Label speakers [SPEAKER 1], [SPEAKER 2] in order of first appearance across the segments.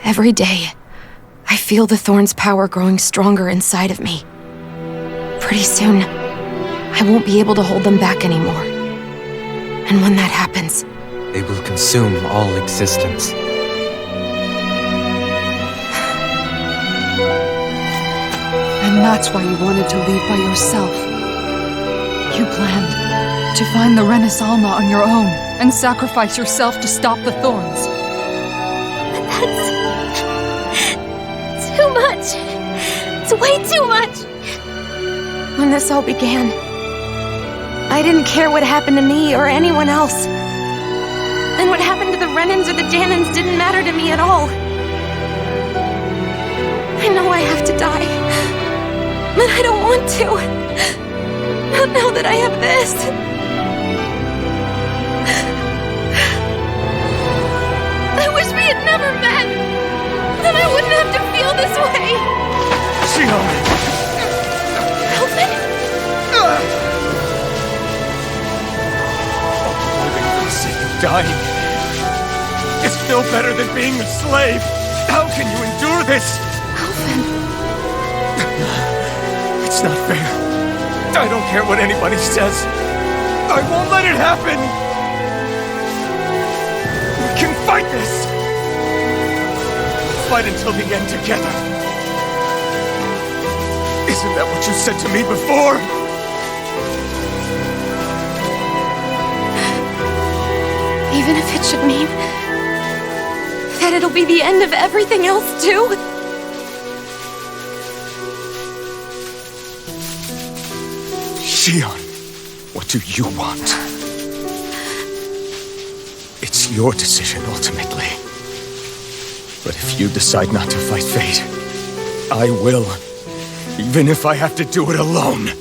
[SPEAKER 1] Every day, I feel the thorn's power growing stronger inside of me. Pretty soon, I won't be able to hold them back anymore. And when that happens,
[SPEAKER 2] they will consume all existence.
[SPEAKER 3] And that's why you wanted to leave by yourself. You planned to find the Renaissance on your own and sacrifice yourself to stop the thorns.
[SPEAKER 4] But that's too much. It's way too much.
[SPEAKER 1] When this all began, I didn't care what happened to me or anyone else. And what happened to the Renans or the Danans didn't matter to me at all. I know I have to die, but I don't want to. Not now that I have this. I wish we had never met. Then I wouldn't have to feel this way.
[SPEAKER 5] Shion!
[SPEAKER 1] Alvin?
[SPEAKER 5] Living for the sake of dying is still better than being a slave. How can you endure this?
[SPEAKER 1] Alvin.
[SPEAKER 5] It's not fair. I don't care what anybody says. I won't let it happen. We can fight this. Fight until the end together. Isn't that what you said to me before?
[SPEAKER 1] Even if it should mean that it'll be the end of everything else, too?
[SPEAKER 5] Shion, what do you want? It's your decision, ultimately. But if you decide not to fight fate, I will. Even if I have to do it alone.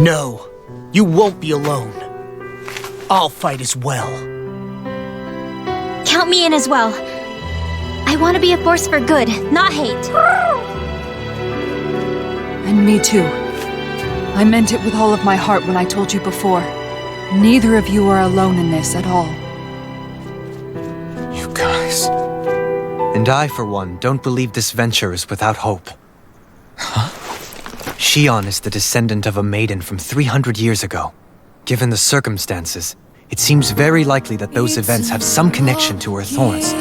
[SPEAKER 6] No, you won't be alone. I'll fight as well.
[SPEAKER 4] Count me in as well. I want to be a force for good, not hate.
[SPEAKER 3] And me too. I meant it with all of my heart when I told you before. Neither of you are alone in this at all.
[SPEAKER 5] You guys.
[SPEAKER 2] And I, for one, don't believe this venture is without hope.
[SPEAKER 5] Huh?
[SPEAKER 2] Shion is the descendant of a maiden from 300 years ago. Given the circumstances, it seems very likely that those events have some connection to her thorns.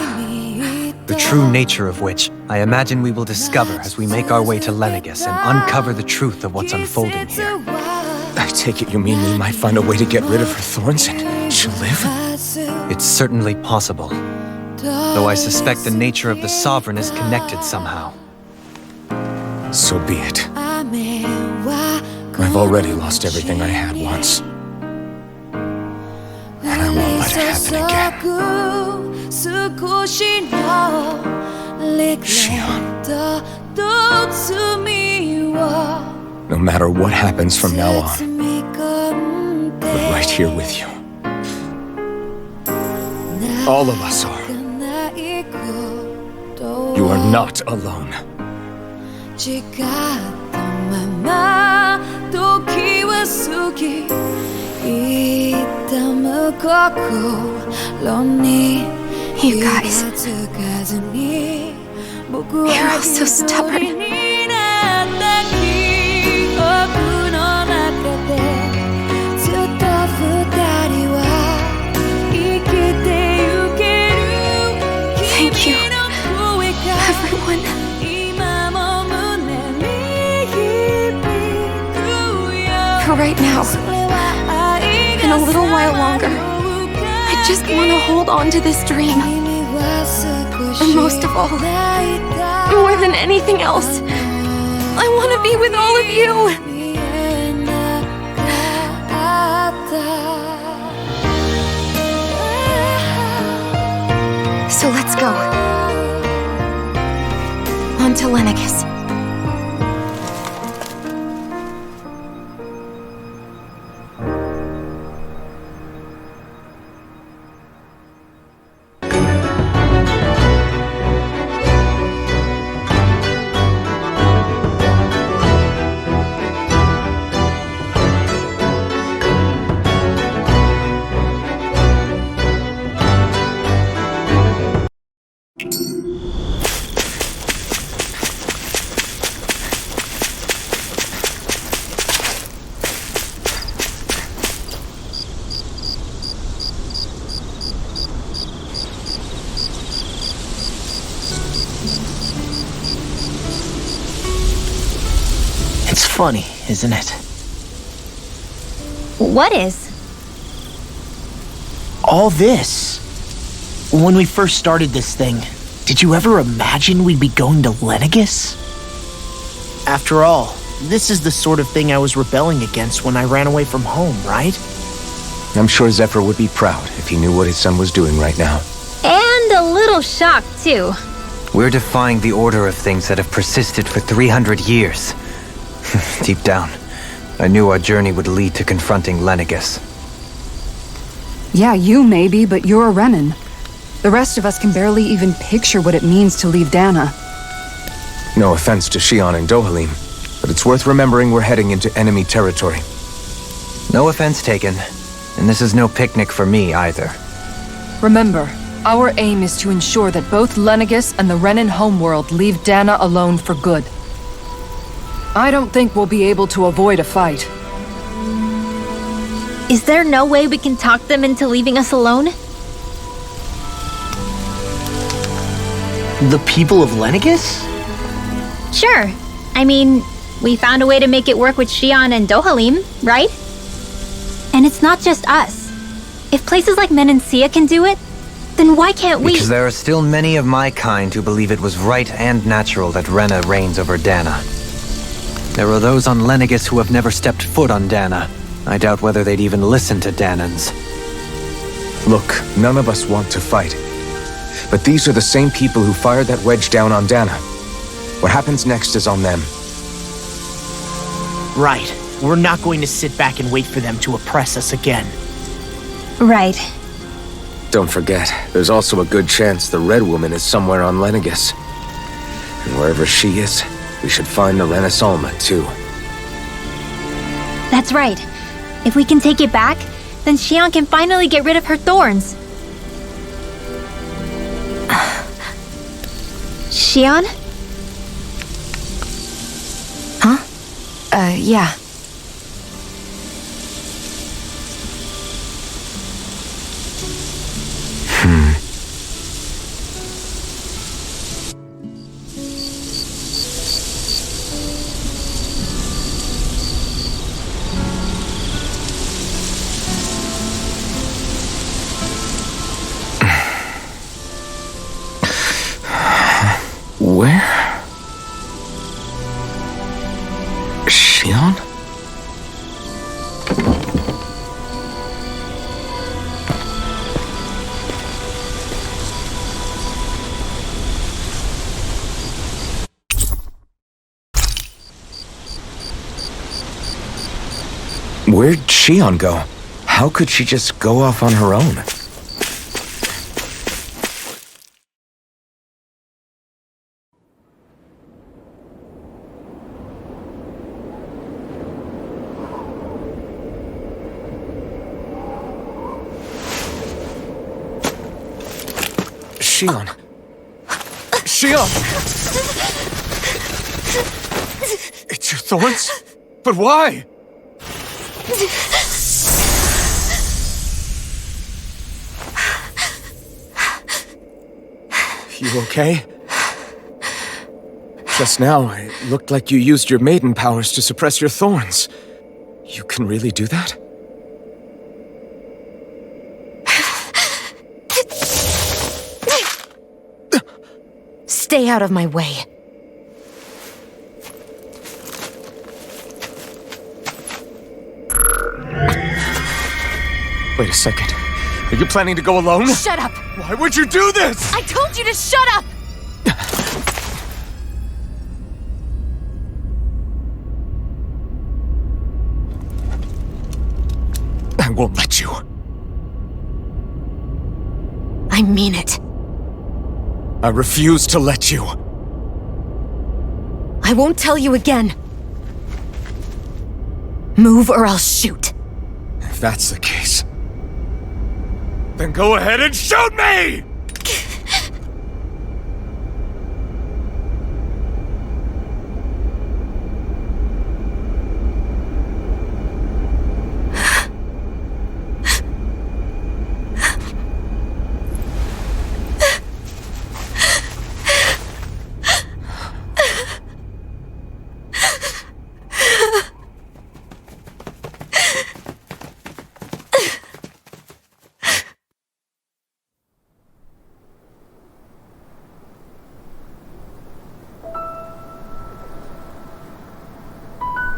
[SPEAKER 2] The true nature of which, I imagine we will discover as we make our way to Lenegis and uncover the truth of what's unfolding here.
[SPEAKER 5] I take it you mean we might find a way to get rid of her thorns and she'll live?
[SPEAKER 2] It's certainly possible. Though I suspect the nature of the Sovereign is connected somehow.
[SPEAKER 5] So be it. I've already lost everything I had once. And I won't let it happen again. Shion. No matter what happens from now on, we're right here with you. All of us are. You are not alone.
[SPEAKER 1] You guys. You're all so stubborn. Thank you, everyone. For right now, and a little while longer, I just want to hold on to this dream. And most of all, more than anything else, I want to be with all of you. So let's go. On to Lenegis.
[SPEAKER 6] funny, isn't it?
[SPEAKER 4] What is?
[SPEAKER 6] All this. When we first started this thing, did you ever imagine we'd be going to Lenegis? After all, this is the sort of thing I was rebelling against when I ran away from home, right?
[SPEAKER 5] I'm sure Zephyr would be proud if he knew what his son was doing right now.
[SPEAKER 4] And a little shocked, too.
[SPEAKER 2] We're defying the order of things that have persisted for 300 years. Deep down, I knew our journey would lead to confronting Lenegis.
[SPEAKER 3] Yeah, you maybe, but you're a Renin. The rest of us can barely even picture what it means to leave Dana.
[SPEAKER 5] No offense to Xion and Dohalim, but it's worth remembering we're heading into enemy territory.
[SPEAKER 2] No offense taken, and this is no picnic for me either.
[SPEAKER 3] Remember, our aim is to ensure that both Lenegis and the Renin homeworld leave Dana alone for good. I don't think we'll be able to avoid a fight.
[SPEAKER 4] Is there no way we can talk them into leaving us alone?
[SPEAKER 6] The people of Lenegis?
[SPEAKER 4] Sure. I mean, we found a way to make it work with Xion and Dohalim, right? And it's not just us. If places like Menuju can do it, then why can't we?
[SPEAKER 2] Because there are still many of my kind who believe it was right and natural that Rena reigns over Dana. There are those on Lenegis who have never stepped foot on Dana. I doubt whether they'd even listen to Danans.
[SPEAKER 5] Look, none of us want to fight. But these are the same people who fired that wedge down on Dana. What happens next is on them.
[SPEAKER 6] Right. We're not going to sit back and wait for them to oppress us again.
[SPEAKER 4] Right.
[SPEAKER 5] Don't forget, there's also a good chance the Red Woman is somewhere on Lenegis. And wherever she is, we should find the Renasalma too.
[SPEAKER 4] That's right. If we can take it back, then Xion can finally get rid of her thorns. Xion?
[SPEAKER 1] Yeah.
[SPEAKER 5] Where? Xion? Where'd Xion go? How could she just go off on her own? Xion! Xion! It's your thorns? But why? You okay? Just now, it looked like you used your maiden powers to suppress your thorns. You can really do that?
[SPEAKER 1] Stay out of my way.
[SPEAKER 5] Wait a second. Are you planning to go alone?
[SPEAKER 1] Shut up!
[SPEAKER 5] Why would you do this?
[SPEAKER 1] I told you to shut up!
[SPEAKER 5] I won't let you.
[SPEAKER 1] I mean it.
[SPEAKER 5] I refuse to let you.
[SPEAKER 1] I won't tell you again. Move or I'll shoot.
[SPEAKER 5] If that's the case, then go ahead and shoot me!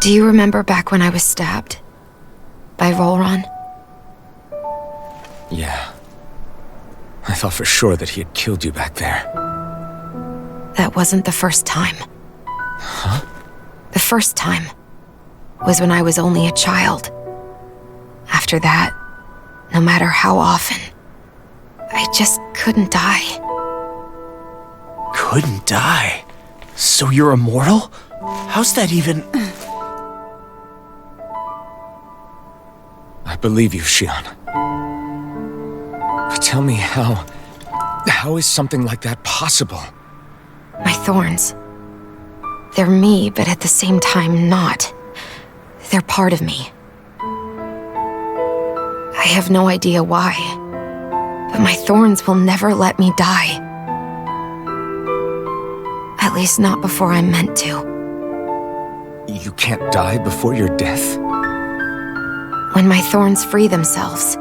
[SPEAKER 1] Do you remember back when I was stabbed? By Volron?
[SPEAKER 5] Yeah. I thought for sure that he had killed you back there.
[SPEAKER 1] That wasn't the first time.
[SPEAKER 5] Huh?
[SPEAKER 1] The first time was when I was only a child. After that, no matter how often, I just couldn't die.
[SPEAKER 6] Couldn't die? So you're immortal? How's that even...
[SPEAKER 5] I believe you, Xion. But tell me how is something like that possible?
[SPEAKER 1] My thorns. They're me, but at the same time not. They're part of me. I have no idea why, but my thorns will never let me die. At least not before I'm meant to.
[SPEAKER 5] You can't die before your death?
[SPEAKER 1] When my thorns free themselves,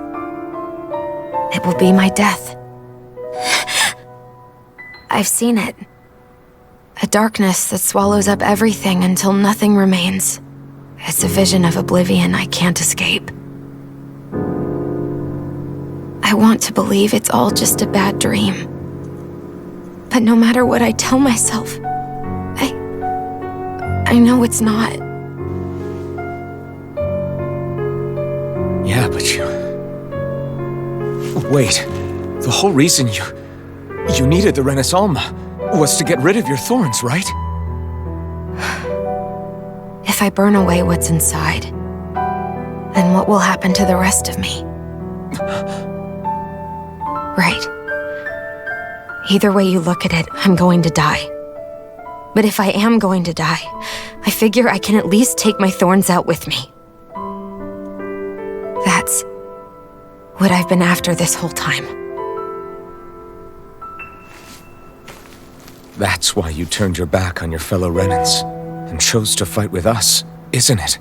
[SPEAKER 1] it will be my death. I've seen it. A darkness that swallows up everything until nothing remains. It's a vision of oblivion I can't escape. I want to believe it's all just a bad dream. But no matter what I tell myself, I know it's not.
[SPEAKER 5] Yeah, but you... Wait, the whole reason you needed the Renaissance was to get rid of your thorns, right?
[SPEAKER 1] If I burn away what's inside, then what will happen to the rest of me? Right. Either way you look at it, I'm going to die. But if I am going to die, I figure I can at least take my thorns out with me. That's what I've been after this whole time.
[SPEAKER 5] That's why you turned your back on your fellow Renans and chose to fight with us, isn't it?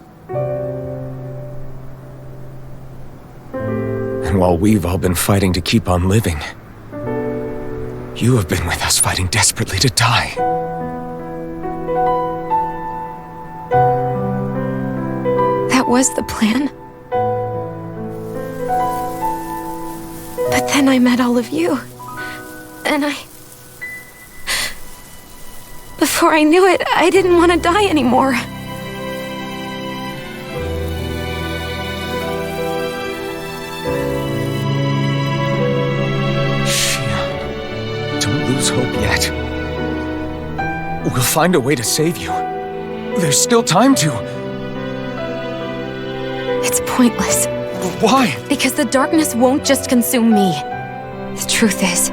[SPEAKER 5] And while we've all been fighting to keep on living, you have been with us fighting desperately to die.
[SPEAKER 1] That was the plan. But then I met all of you. And before I knew it, I didn't want to die anymore.
[SPEAKER 5] Xion, don't lose hope yet. We'll find a way to save you. There's still time to.
[SPEAKER 1] It's pointless.
[SPEAKER 5] Why?
[SPEAKER 1] Because the darkness won't just consume me. The truth is,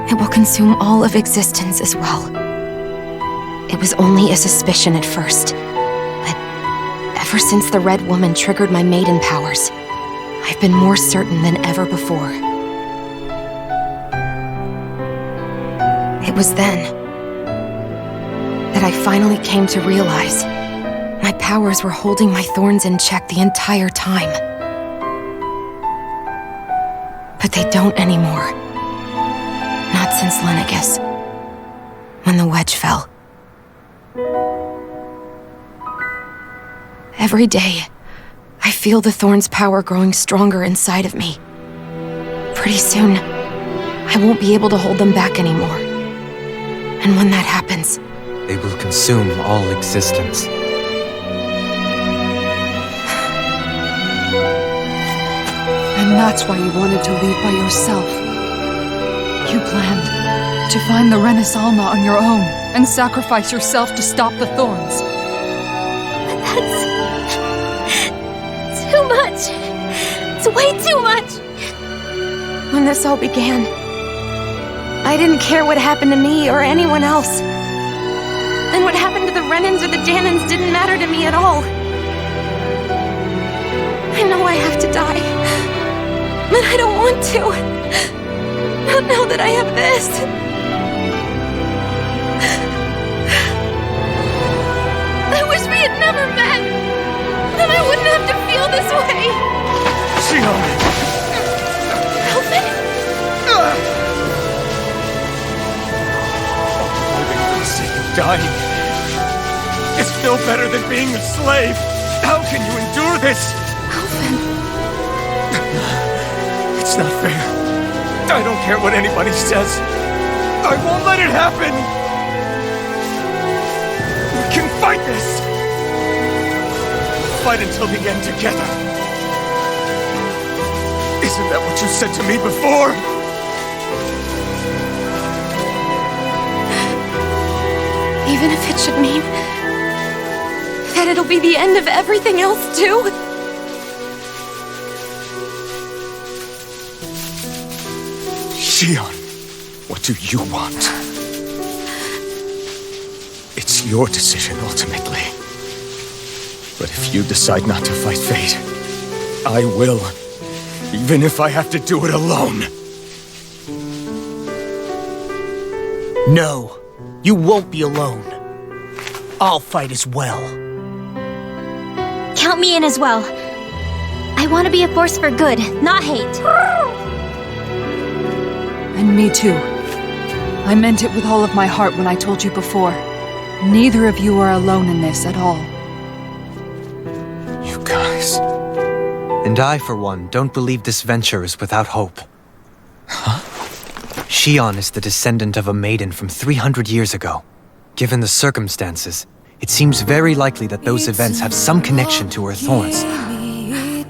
[SPEAKER 1] it will consume all of existence as well. It was only a suspicion at first, but ever since the Red Woman triggered my maiden powers, I've been more certain than ever before. It was then that I finally came to realize my powers were holding my thorns in check the entire time. But they don't anymore. Not since Lenegis, when the wedge fell. Every day, I feel the thorn's power growing stronger inside of me. Pretty soon, I won't be able to hold them back anymore. And when that happens,
[SPEAKER 2] They will consume all existence.
[SPEAKER 3] And that's why you wanted to leave by yourself. You planned to find the Renaissance on your own and sacrifice yourself to stop the thorns.
[SPEAKER 4] But that's... too much. It's way too much.
[SPEAKER 1] when this all began, I didn't care what happened to me or anyone else. And what happened to the Renans or the Danans didn't matter to me at all. I know I have to die, but I don't want to. Not now that I have this. I wish we had never met. Then I wouldn't have to feel this way. Alvin?
[SPEAKER 5] Living for the sake of dying. is no better than being a slave. How can you endure this?
[SPEAKER 1] Alvin.
[SPEAKER 5] It's not fair. I don't care what anybody says. I won't let it happen. We can fight this. Fight until the end together. Isn't that what you said to me before?
[SPEAKER 1] Even if it should mean that it'll be the end of everything else, too?
[SPEAKER 5] Shion, what do you want? It's your decision, ultimately. But if you decide not to fight fate, I will, even if I have to do it alone.
[SPEAKER 6] No, you won't be alone. I'll fight as well.
[SPEAKER 4] Count me in as well. I want to be a force for good, not hate.
[SPEAKER 3] And me too. I meant it with all of my heart when I told you before. Neither of you are alone in this at all.
[SPEAKER 5] You guys.
[SPEAKER 2] And I, for one, don't believe this venture is without hope.
[SPEAKER 5] Huh?
[SPEAKER 2] Shion is the descendant of a maiden from 300 years ago. Given the circumstances, it seems very likely that those events have some connection to her thorns.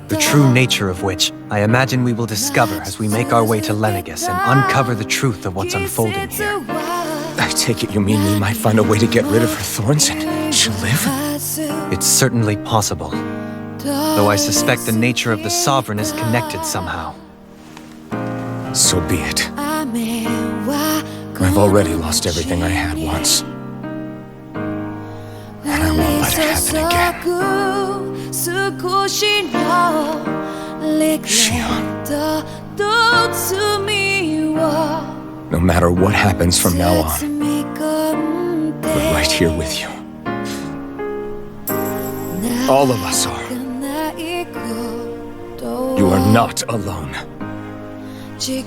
[SPEAKER 2] The true nature of which, I imagine we will discover as we make our way to Lenegis and uncover the truth of what's unfolding here.
[SPEAKER 5] I take it you mean we might find a way to get rid of her thorns and she'll live?
[SPEAKER 2] It's certainly possible. Though I suspect the nature of the Sovereign is connected somehow.
[SPEAKER 5] So be it. I've already lost everything I had once. And I won't let it happen again. Shion. No matter what happens from now on, we're right here with you. All of us are. You are not alone.
[SPEAKER 1] You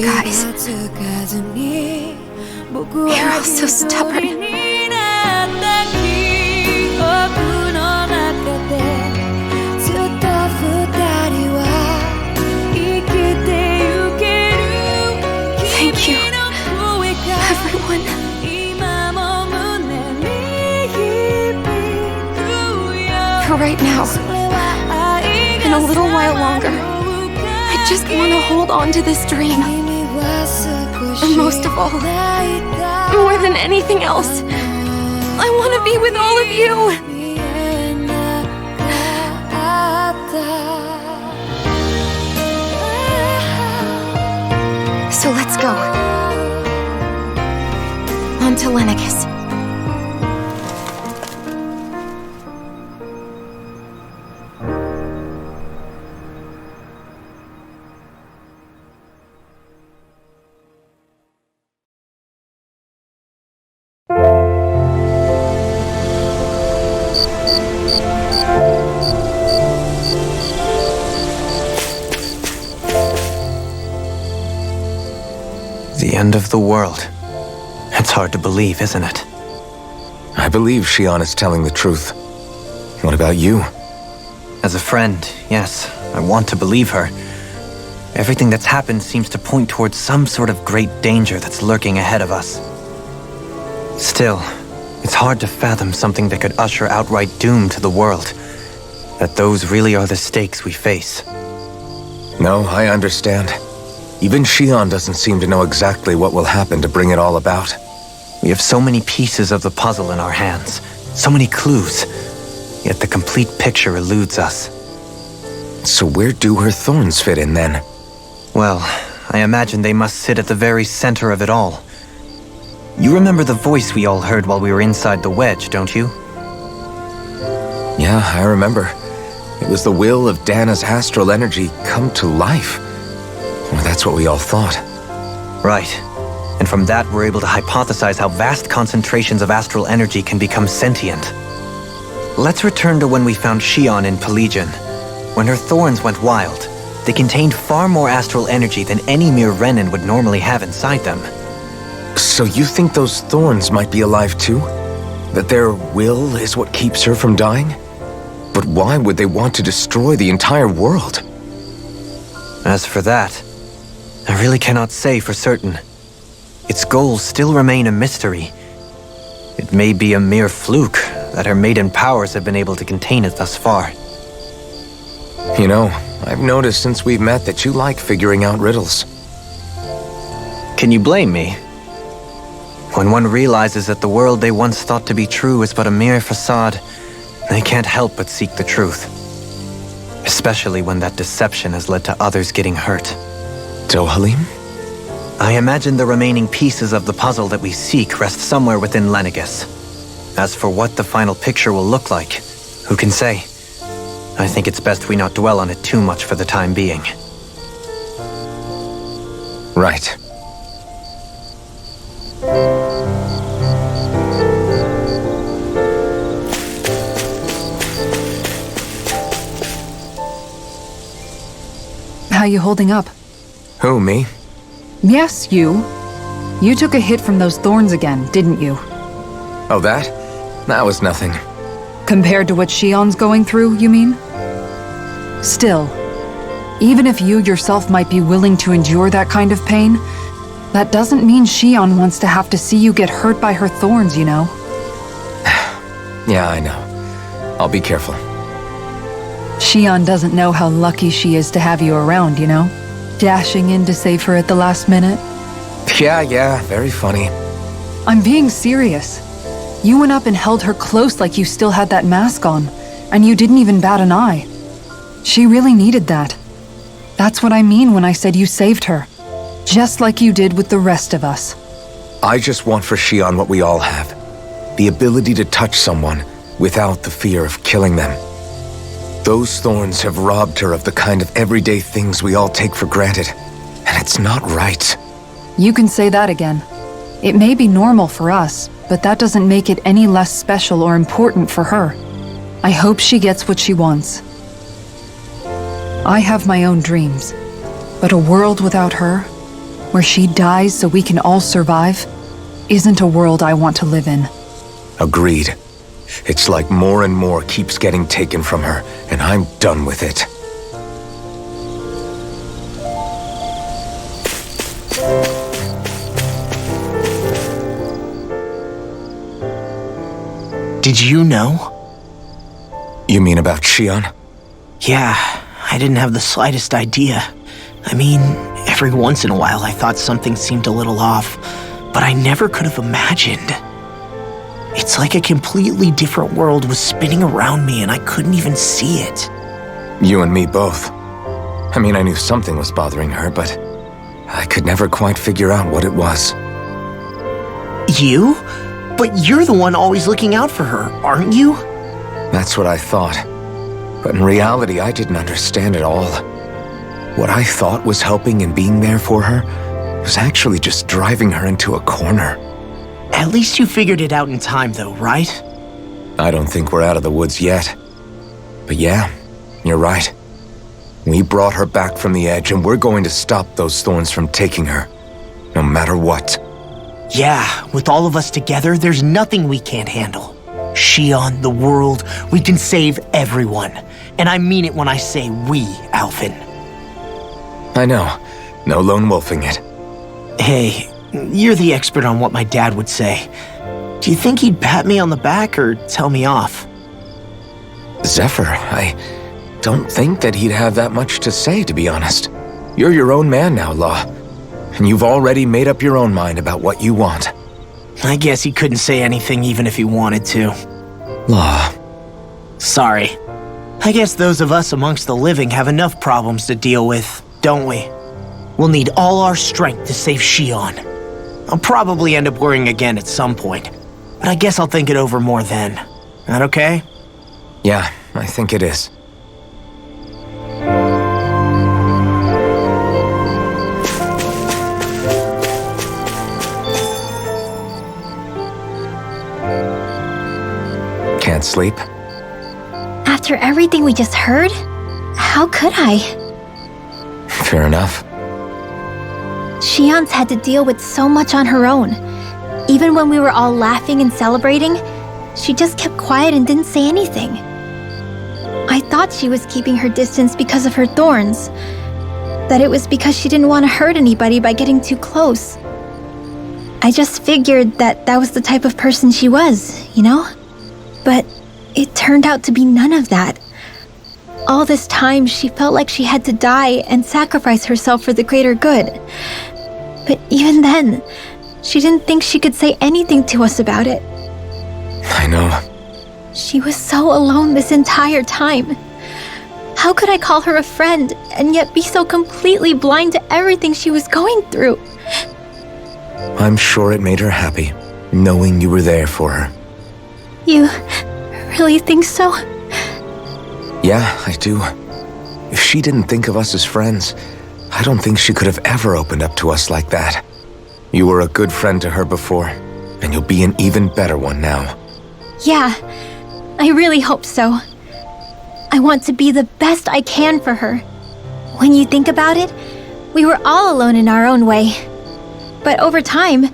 [SPEAKER 1] guys. You're all so stubborn. Thank you, everyone. For right now, and a little while longer, I just want to hold on to this dream. And most of all, more than anything else, I want to be with all of you. So let's go. On to Lenegis.
[SPEAKER 2] The end of the world. It's hard to believe, isn't it?
[SPEAKER 5] I believe Shion is telling the truth. What about you?
[SPEAKER 2] As a friend, yes, I want to believe her. Everything that's happened seems to point towards some sort of great danger that's lurking ahead of us. Still, it's hard to fathom something that could usher outright doom to the world. That those really are the stakes we face.
[SPEAKER 5] No, I understand. Even Shion doesn't seem to know exactly what will happen to bring it all about.
[SPEAKER 2] We have so many pieces of the puzzle in our hands, so many clues, yet the complete picture eludes us.
[SPEAKER 5] So where do her thorns fit in then?
[SPEAKER 2] Well, I imagine they must sit at the very center of it all. You remember the voice we all heard while we were inside the wedge, don't you?
[SPEAKER 5] Yeah, I remember. It was the will of Dana's astral energy come to life. Well, that's what we all thought.
[SPEAKER 2] Right. And from that, we're able to hypothesize how vast concentrations of astral energy can become sentient. Let's return to when we found Shion in Pelagian. When her thorns went wild, they contained far more astral energy than any mere Renin would normally have inside them.
[SPEAKER 5] So you think those thorns might be alive too? That their will is what keeps her from dying? But why would they want to destroy the entire world?
[SPEAKER 2] As for that, I really cannot say for certain. Its goals still remain a mystery. It may be a mere fluke that her maiden powers have been able to contain it thus far.
[SPEAKER 5] You know, I've noticed since we've met that you like figuring out riddles.
[SPEAKER 2] Can you blame me? When one realizes that the world they once thought to be true is but a mere facade, they can't help but seek the truth. Especially when that deception has led to others getting hurt.
[SPEAKER 5] Dohalim?
[SPEAKER 2] I imagine the remaining pieces of the puzzle that we seek rest somewhere within Lenegis. As for what the final picture will look like, who can say? I think it's best we not dwell on it too much for the time being.
[SPEAKER 5] Right.
[SPEAKER 3] How you holding up?
[SPEAKER 5] Who, me?
[SPEAKER 3] Yes, you. You took a hit from those thorns again, didn't you?
[SPEAKER 5] Oh, that? That was nothing.
[SPEAKER 3] Compared to what Shion's going through, you mean? Still, even if you yourself might be willing to endure that kind of pain, that doesn't mean Shion wants to have to see you get hurt by her thorns, you know?
[SPEAKER 5] Yeah, I know. I'll be careful.
[SPEAKER 3] Shion doesn't know how lucky she is to have you around, you know? Dashing in to save her at the last minute.
[SPEAKER 5] Yeah, very funny.
[SPEAKER 3] I'm being serious. You went up and held her close like you still had that mask on, and you didn't even bat an eye. She really needed that. That's what I mean when I said you saved her. Just like you did with the rest of us.
[SPEAKER 5] I just want for Shion what we all have. The ability to touch someone without the fear of killing them. Those thorns have robbed her of the kind of everyday things we all take for granted. And it's not right.
[SPEAKER 3] You can say that again. It may be normal for us, but that doesn't make it any less special or important for her. I hope she gets what she wants. I have my own dreams, but a world without her, where she dies so we can all survive, isn't a world I want to live in.
[SPEAKER 5] Agreed. It's like more and more keeps getting taken from her, and I'm done with it.
[SPEAKER 6] Did you know?
[SPEAKER 5] You mean about Shion?
[SPEAKER 6] Yeah, I didn't have the slightest idea. I mean, every once in a while I thought something seemed a little off, but I never could have imagined. It's like a completely different world was spinning around me and I couldn't even see it.
[SPEAKER 5] You and me both. I mean, I knew something was bothering her, but I could never quite figure out what it was.
[SPEAKER 6] You? But you're the one always looking out for her, aren't you?
[SPEAKER 5] That's what I thought. But in reality, I didn't understand it all. What I thought was helping and being there for her was actually just driving her into a corner.
[SPEAKER 6] At least you figured it out in time, though, right?
[SPEAKER 5] I don't think we're out of the woods yet. But yeah, you're right. We brought her back from the edge, and we're going to stop those thorns from taking her, no matter what.
[SPEAKER 6] Yeah, with all of us together, there's nothing we can't handle. Shion, the world, we can save everyone. And I mean it when I say we, Alvin.
[SPEAKER 5] I know. No lone wolfing it.
[SPEAKER 6] Hey, you're the expert on what my dad would say. Do you think he'd pat me on the back or tell me off?
[SPEAKER 5] Zephyr, I don't think that he'd have that much to say, to be honest. You're your own man now, Law. And you've already made up your own mind about what you want.
[SPEAKER 6] I guess he couldn't say anything even if he wanted to.
[SPEAKER 5] Law.
[SPEAKER 6] Sorry. I guess those of us amongst the living have enough problems to deal with, don't we? We'll need all our strength to save Shion. I'll probably end up worrying again at some point, but I guess I'll think it over more then. That okay?
[SPEAKER 5] Yeah, I think it is. Can't sleep?
[SPEAKER 4] After everything we just heard, how could I?
[SPEAKER 5] Fair enough.
[SPEAKER 4] Shion's had to deal with so much on her own. Even when we were all laughing and celebrating, she just kept quiet and didn't say anything. I thought she was keeping her distance because of her thorns. That it was because she didn't want to hurt anybody by getting too close. I just figured that that was the type of person she was, you know? But it turned out to be none of that. All this time, she felt like she had to die and sacrifice herself for the greater good. But even then, she didn't think she could say anything to us about it.
[SPEAKER 5] I know.
[SPEAKER 4] She was so alone this entire time. How could I call her a friend and yet be so completely blind to everything she was going through?
[SPEAKER 5] I'm sure it made her happy, knowing you were there for her.
[SPEAKER 4] You really think so?
[SPEAKER 5] Yeah, I do. If she didn't think of us as friends, I don't think she could have ever opened up to us like that. You were a good friend to her before, and you'll be an even better one now.
[SPEAKER 4] Yeah, I really hope so. I want to be the best I can for her. When you think about it, we were all alone in our own way. But over time,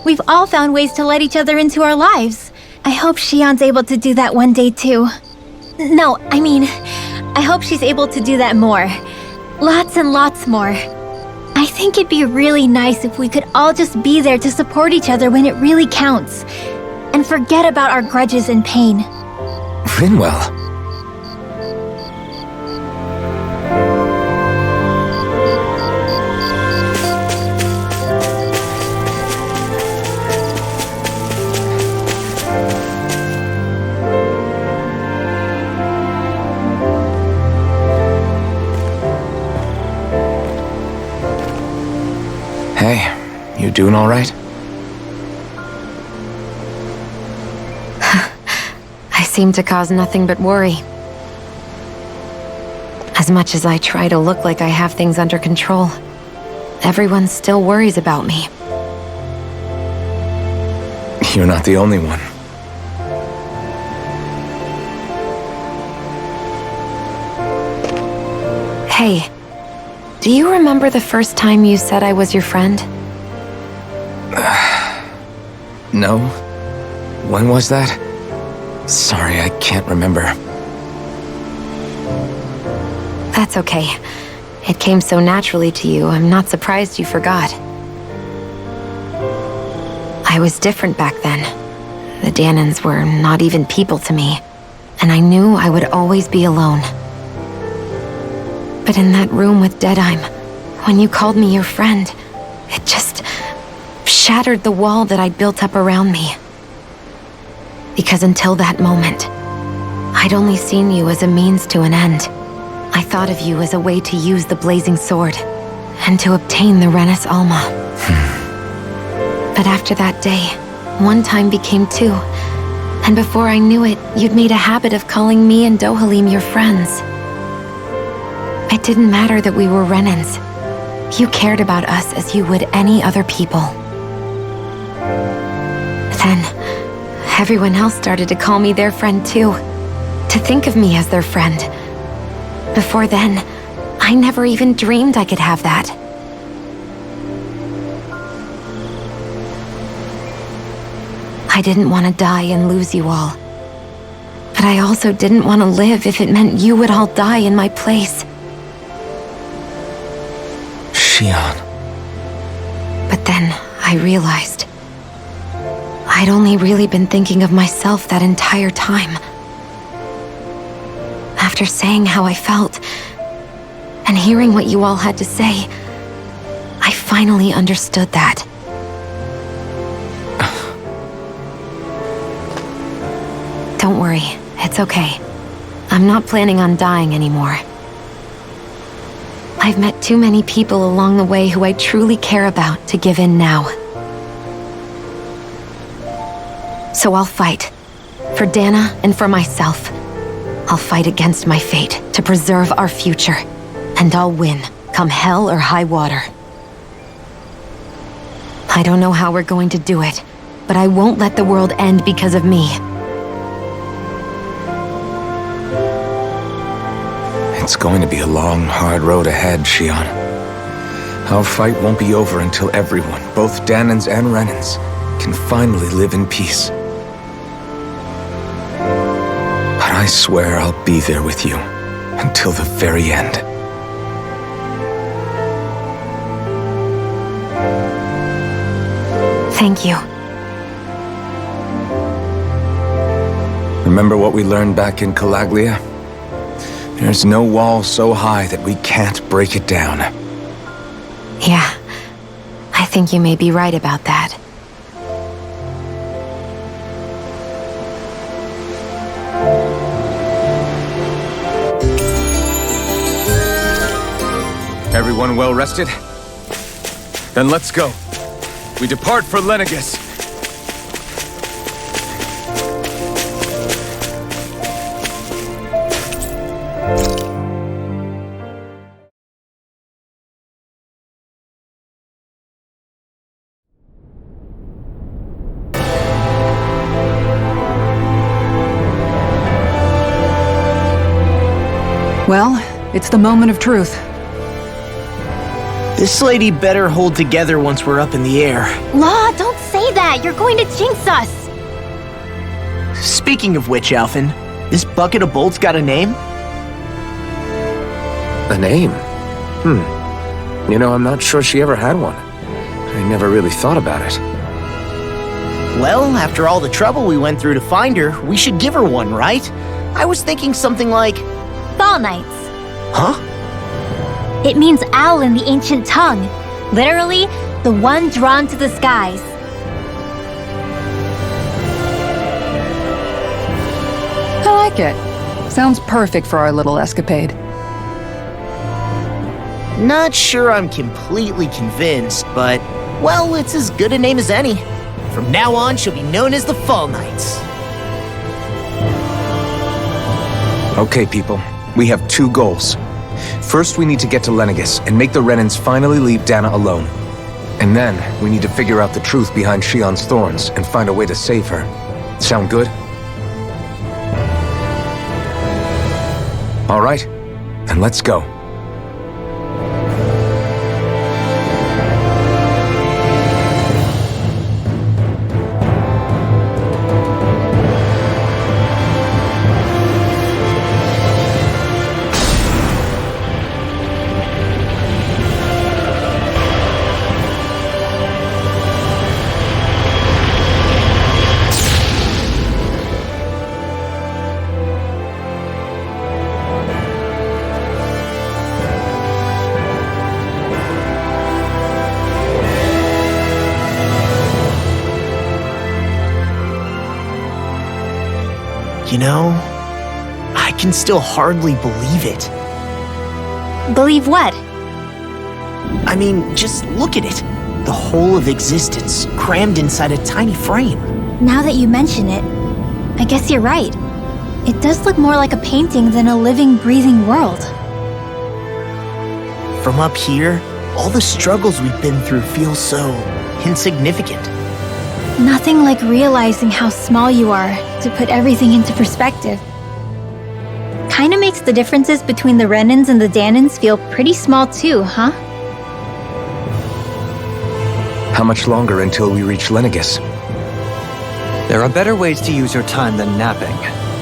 [SPEAKER 4] we've all found ways to let each other into our lives. I hope Shion's able to do that one day too. No, I mean, I hope she's able to do that more. Lots and lots more. I think it'd be really nice if we could all just be there to support each other when it really counts. And forget about our grudges and pain.
[SPEAKER 5] Rinwell. Hey, you doing all right?
[SPEAKER 1] I seem to cause nothing but worry. As much as I try to look like I have things under control, everyone still worries about me.
[SPEAKER 5] You're not the only one.
[SPEAKER 1] Hey, do you remember the first time you said I was your friend?
[SPEAKER 5] No? When was that? Sorry, I can't remember.
[SPEAKER 1] That's okay. It came so naturally to you, I'm not surprised you forgot. I was different back then. The Danans were not even people to me, and I knew I would always be alone. But in that room with Deadime, when you called me your friend, it just shattered the wall that I'd built up around me. Because until that moment, I'd only seen you as a means to an end. I thought of you as a way to use the Blazing Sword, and to obtain the Renis Alma. But after that day, one time became two, and before I knew it, you'd made a habit of calling me and Dohalim your friends. It didn't matter that we were Renans. You cared about us as you would any other people. Then, everyone else started to call me their friend too. To think of me as their friend. Before then, I never even dreamed I could have that. I didn't want to die and lose you all. But I also didn't want to live if it meant you would all die in my place.
[SPEAKER 5] Shion.
[SPEAKER 1] But then I realized I'd only really been thinking of myself that entire time. After saying how I felt, and hearing what you all had to say, I finally understood that. Don't worry, it's okay. I'm not planning on dying anymore. I've met too many people along the way who I truly care about to give in now. So I'll fight. For Dana and for myself. I'll fight against my fate to preserve our future. And I'll win, come hell or high water. I don't know how we're going to do it, but I won't let the world end because of me.
[SPEAKER 5] It's going to be a long, hard road ahead, Shion. Our fight won't be over until everyone, both Danans and Renans, can finally live in peace. But I swear I'll be there with you until the very end.
[SPEAKER 1] Thank you.
[SPEAKER 5] Remember what we learned back in Calaglia? There's no wall so high that we can't break it down.
[SPEAKER 1] Yeah, I think you may be right about that.
[SPEAKER 5] Everyone well rested? Then let's go. We depart for Lenegis.
[SPEAKER 3] Well, it's the moment of truth.
[SPEAKER 6] This lady better hold together once we're up in the air.
[SPEAKER 4] Law, don't say that! You're going to jinx us!
[SPEAKER 6] Speaking of which, Alphen, this bucket of bolts got a name?
[SPEAKER 5] A name? You know, I'm not sure she ever had one. I never really thought about it.
[SPEAKER 6] Well, after all the trouble we went through to find her, we should give her one, right? I was thinking something like...
[SPEAKER 4] Fall Knights.
[SPEAKER 6] Huh?
[SPEAKER 4] It means owl in the ancient tongue. Literally, the one drawn to the skies.
[SPEAKER 3] I like it. Sounds perfect for our little escapade.
[SPEAKER 6] Not sure I'm completely convinced, but, well, it's as good a name as any. From now on, she'll be known as the Fall Knights.
[SPEAKER 5] Okay, people. We have two goals. First, we need to get to Lenegis and make the Renans finally leave Dana alone. And then, we need to figure out the truth behind Shion's thorns and find a way to save her. Sound good? All right, then let's go.
[SPEAKER 6] You know, I can still hardly believe it.
[SPEAKER 4] Believe what?
[SPEAKER 6] I mean, just look at it. The whole of existence, crammed inside a tiny frame.
[SPEAKER 4] Now that you mention it, I guess you're right. It does look more like a painting than a living, breathing world.
[SPEAKER 6] From up here, all the struggles we've been through feel so insignificant.
[SPEAKER 4] Nothing like realizing how small you are to put everything into perspective. Kinda makes the differences between the Renans and the Danans feel pretty small too, huh?
[SPEAKER 5] How much longer until we reach Lenegis?
[SPEAKER 2] There are better ways to use your time than napping.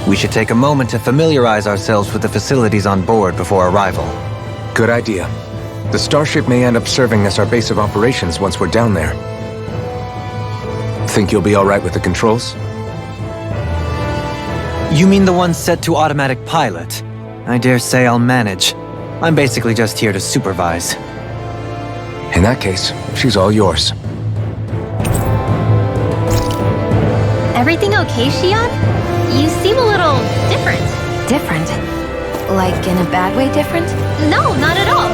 [SPEAKER 2] We should take a moment to familiarize ourselves with the facilities on board before arrival.
[SPEAKER 5] Good idea. The starship may end up serving as our base of operations once we're down there. Think you'll be all right with the controls?
[SPEAKER 2] You mean the one set to automatic pilot? I dare say I'll manage. I'm basically just here to supervise.
[SPEAKER 5] In that case, she's all yours.
[SPEAKER 4] Everything okay, Shion? You seem a little different.
[SPEAKER 1] Different? Like in a bad way different?
[SPEAKER 4] No, not at all.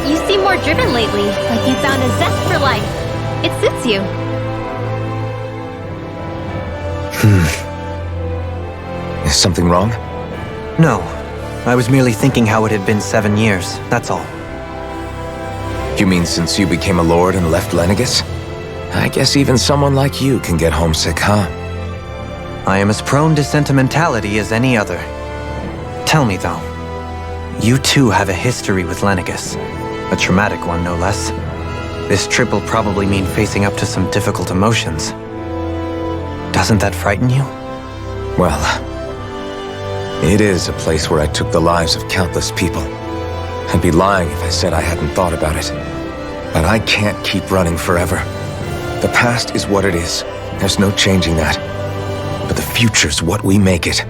[SPEAKER 4] You seem more driven lately, like you found a zest for life. It suits you.
[SPEAKER 5] Is something wrong?
[SPEAKER 2] No. I was merely thinking how it had been 7 years, that's all.
[SPEAKER 5] You mean since you became a lord and left Lenegis? I guess even someone like you can get homesick, huh?
[SPEAKER 2] I am as prone to sentimentality as any other. Tell me, though. You too have a history with Lenegis. A traumatic one, no less. This trip will probably mean facing up to some difficult emotions. Doesn't that frighten you?
[SPEAKER 5] Well, it is a place where I took the lives of countless people. I'd be lying if I said I hadn't thought about it. But I can't keep running forever. The past is what it is. There's no changing that. But the future's what we make it.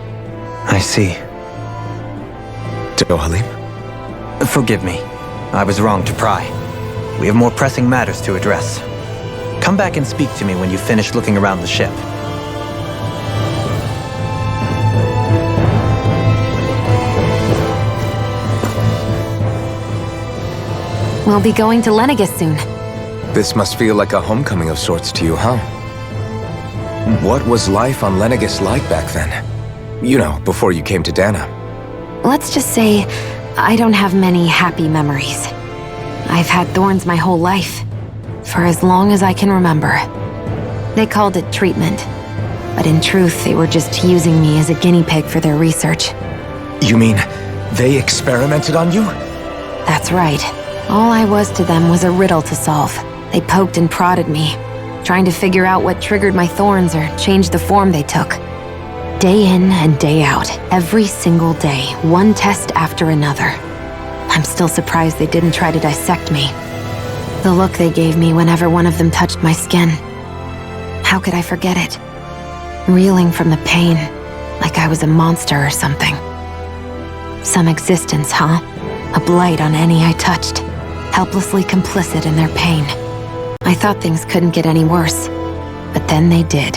[SPEAKER 2] I see.
[SPEAKER 5] Dohalim?
[SPEAKER 2] Forgive me. I was wrong to pry. We have more pressing matters to address. Come back and speak to me when you finish looking around the ship.
[SPEAKER 1] We'll be going to Lenegis soon.
[SPEAKER 5] This must feel like a homecoming of sorts to you, huh? What was life on Lenegis like back then? You know, before you came to Dana.
[SPEAKER 1] Let's just say, I don't have many happy memories. I've had thorns my whole life, for as long as I can remember. They called it treatment, but in truth, they were just using me as a guinea pig for their research.
[SPEAKER 5] You mean, they experimented on you?
[SPEAKER 1] That's right. All I was to them was a riddle to solve. They poked and prodded me, trying to figure out what triggered my thorns or changed the form they took. Day in and day out, every single day, one test after another. I'm still surprised they didn't try to dissect me. The look they gave me whenever one of them touched my skin. How could I forget it? Reeling from the pain, like I was a monster or something. Some existence, huh? A blight on any I touched, helplessly complicit in their pain. I thought things couldn't get any worse, but then they did.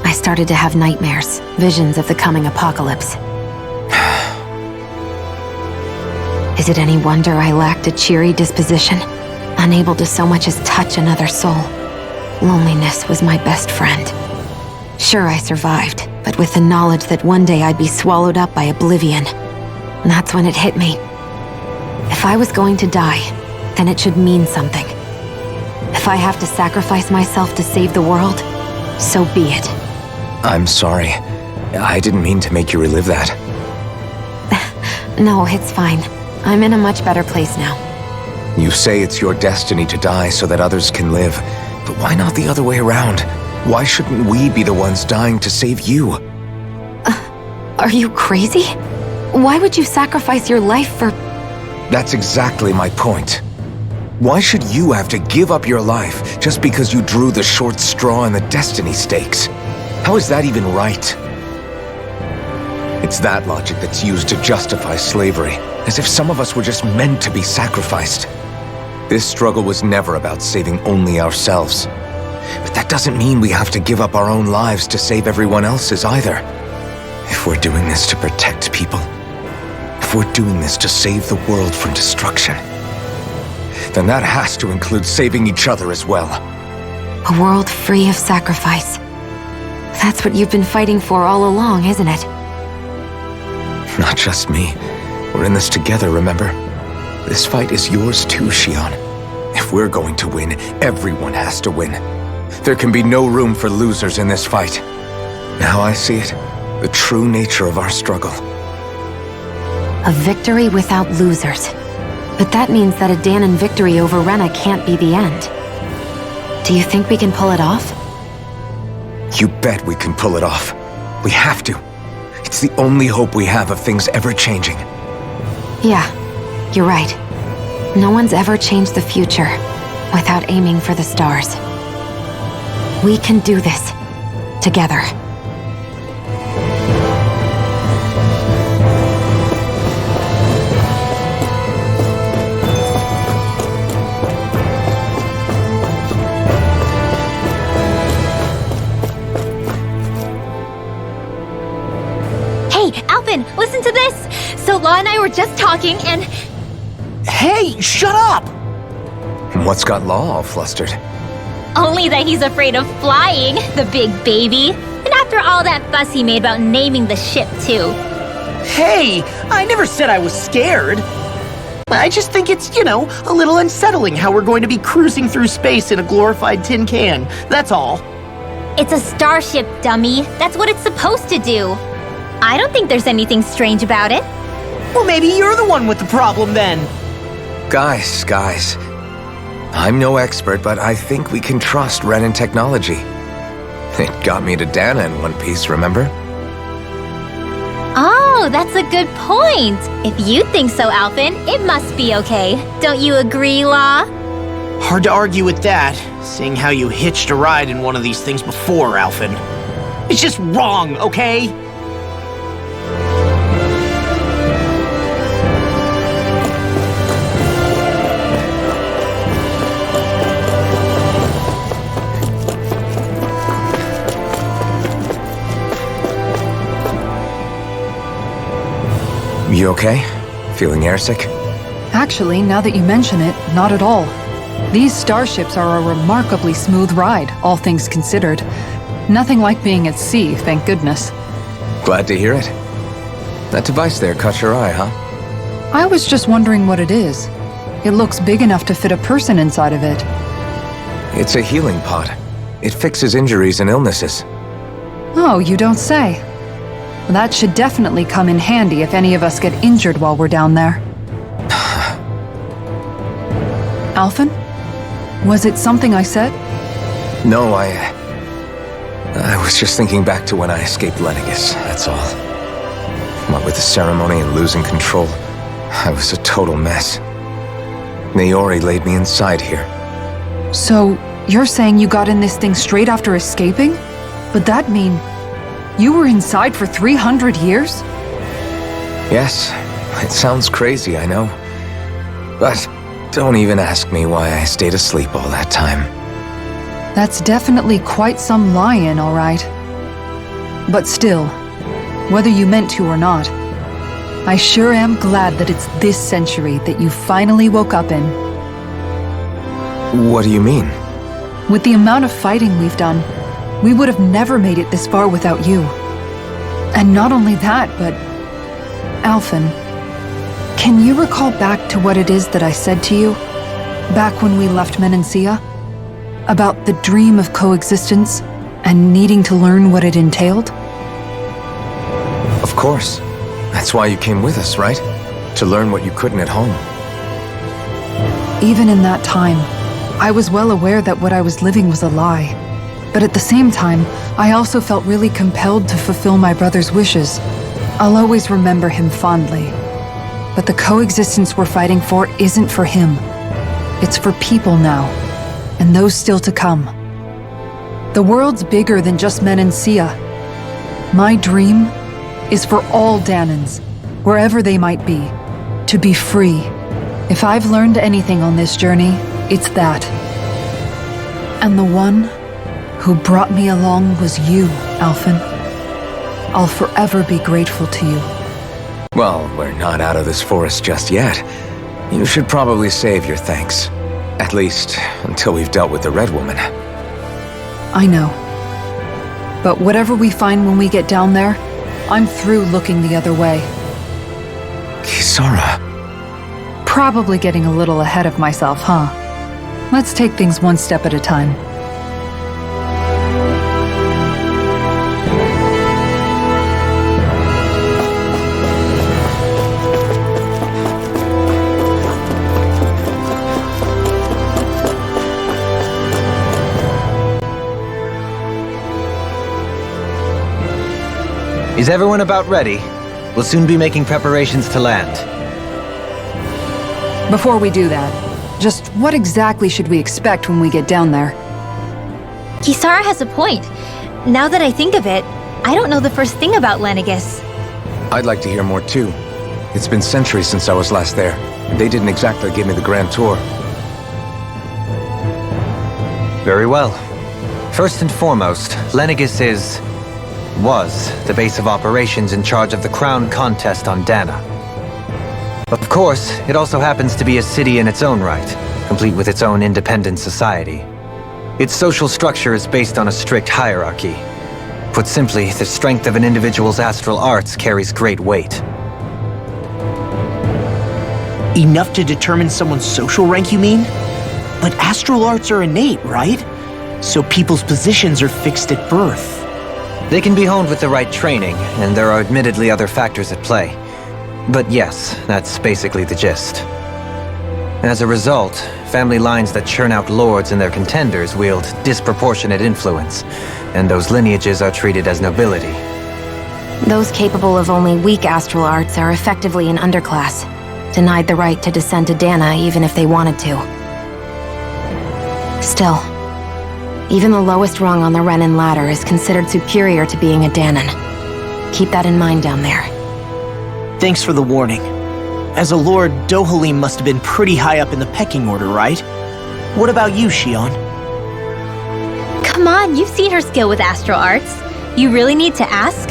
[SPEAKER 1] I started to have nightmares, visions of the coming apocalypse. Is it any wonder I lacked a cheery disposition, unable to so much as touch another soul? Loneliness was my best friend. Sure, I survived, but with the knowledge that one day I'd be swallowed up by oblivion. And that's when it hit me. If I was going to die, then it should mean something. If I have to sacrifice myself to save the world, so be it.
[SPEAKER 5] I'm sorry. I didn't mean to make you relive that.
[SPEAKER 1] No, it's fine. I'm in a much better place now.
[SPEAKER 5] You say it's your destiny to die so that others can live, but why not the other way around? Why shouldn't we be the ones dying to save you?
[SPEAKER 1] Are you crazy? Why would you sacrifice your life for...
[SPEAKER 5] That's exactly my point. Why should you have to give up your life just because you drew the short straw in the destiny stakes? How is that even right? It's that logic that's used to justify slavery, as if some of us were just meant to be sacrificed. This struggle was never about saving only ourselves. But that doesn't mean we have to give up our own lives to save everyone else's either. If we're doing this to protect people, if we're doing this to save the world from destruction, then that has to include saving each other as well.
[SPEAKER 1] A world free of sacrifice. That's what you've been fighting for all along, isn't it?
[SPEAKER 5] Not just me. We're in this together, remember? This fight is yours too, Xion. If we're going to win, everyone has to win. There can be no room for losers in this fight. Now I see it. The true nature of our struggle.
[SPEAKER 1] A victory without losers. But that means that a Danon victory over Rena can't be the end. Do you think we can pull it off?
[SPEAKER 5] You bet we can pull it off. We have to. It's the only hope we have of things ever changing.
[SPEAKER 1] Yeah, you're right. No one's ever changed the future without aiming for the stars. We can do this. Together.
[SPEAKER 4] Listen to this! So Law and I were just talking and...
[SPEAKER 6] Hey, shut up!
[SPEAKER 5] What's got Law all flustered?
[SPEAKER 4] Only that he's afraid of flying, the big baby. And after all that fuss he made about naming the ship, too.
[SPEAKER 6] Hey, I never said I was scared. I just think it's, a little unsettling how we're going to be cruising through space in a glorified tin can. That's all.
[SPEAKER 4] It's a starship, dummy. That's what it's supposed to do. I don't think there's anything strange about it.
[SPEAKER 6] Well, maybe you're the one with the problem then.
[SPEAKER 5] Guys. I'm no expert, but I think we can trust Renin technology. It got me to Dana in one piece, remember?
[SPEAKER 4] Oh, that's a good point. If you think so, Alphen, it must be okay. Don't you agree, Law?
[SPEAKER 6] Hard to argue with that, seeing how you hitched a ride in one of these things before, Alphen. It's just wrong, okay?
[SPEAKER 5] You okay? Feeling airsick?
[SPEAKER 3] Actually, now that you mention it, not at all. These starships are a remarkably smooth ride, all things considered. Nothing like being at sea, thank goodness.
[SPEAKER 5] Glad to hear it. That device there caught your eye, huh?
[SPEAKER 3] I was just wondering what it is. It looks big enough to fit a person inside of it.
[SPEAKER 5] It's a healing pod. It fixes injuries and illnesses.
[SPEAKER 3] Oh, you don't say. That should definitely come in handy if any of us get injured while we're down there. Alphen? Was it something I said?
[SPEAKER 5] No, I was just thinking back to when I escaped Lenegis, that's all. What with the ceremony and losing control, I was a total mess. Naori laid me inside here.
[SPEAKER 3] So, you're saying you got in this thing straight after escaping? But that mean you were inside for 300 years?
[SPEAKER 5] Yes, it sounds crazy, I know. But don't even ask me why I stayed asleep all that time.
[SPEAKER 3] That's definitely quite some lie-in, all right. But still, whether you meant to or not, I sure am glad that it's this century that you finally woke up in.
[SPEAKER 5] What do you mean?
[SPEAKER 3] With the amount of fighting we've done, we would have never made it this far without you. And not only that, but... Alphen, can you recall back to what it is that I said to you? Back when we left Menuju? About the dream of coexistence and needing to learn what it entailed?
[SPEAKER 5] Of course. That's why you came with us, right? To learn what you couldn't at home.
[SPEAKER 3] Even in that time, I was well aware that what I was living was a lie. But at the same time, I also felt really compelled to fulfill my brother's wishes. I'll always remember him fondly. But the coexistence we're fighting for isn't for him. It's for people now, and those still to come. The world's bigger than just Menuju. My dream is for all Danans, wherever they might be, to be free. If I've learned anything on this journey, it's that. And the one who brought me along was you, Alphen. I'll forever be grateful to you.
[SPEAKER 5] Well, we're not out of this forest just yet. You should probably save your thanks. At least, until we've dealt with the Red Woman.
[SPEAKER 3] I know. But whatever we find when we get down there, I'm through looking the other way.
[SPEAKER 5] Kisara.
[SPEAKER 3] Probably getting a little ahead of myself, huh? Let's take things one step at a time.
[SPEAKER 2] Is everyone about ready? We'll soon be making preparations to land.
[SPEAKER 3] Before we do that, just what exactly should we expect when we get down there?
[SPEAKER 4] Kisara has a point. Now that I think of it, I don't know the first thing about Lenegis.
[SPEAKER 5] I'd like to hear more too. It's been centuries since I was last there. They didn't exactly give me the grand tour.
[SPEAKER 2] Very well. First and foremost, Lenegis was the base of operations in charge of the crown contest on Dana. Of course, it also happens to be a city in its own right, complete with its own independent society. Its social structure is based on a strict hierarchy. Put simply, the strength of an individual's astral arts carries great weight.
[SPEAKER 6] Enough to determine someone's social rank, you mean? But astral arts are innate, right? So people's positions are fixed at birth.
[SPEAKER 2] They can be honed with the right training, and there are admittedly other factors at play. But yes, that's basically the gist. As a result, family lines that churn out lords and their contenders wield disproportionate influence, and those lineages are treated as nobility.
[SPEAKER 1] Those capable of only weak astral arts are effectively an underclass, denied the right to descend to Dana even if they wanted to. Still, even the lowest rung on the Renan ladder is considered superior to being a Danan. Keep that in mind down there.
[SPEAKER 6] Thanks for the warning. As a lord, Dohalim must have been pretty high up in the pecking order, right? What about you, Shion?
[SPEAKER 4] Come on, you've seen her skill with astral arts. You really need to ask?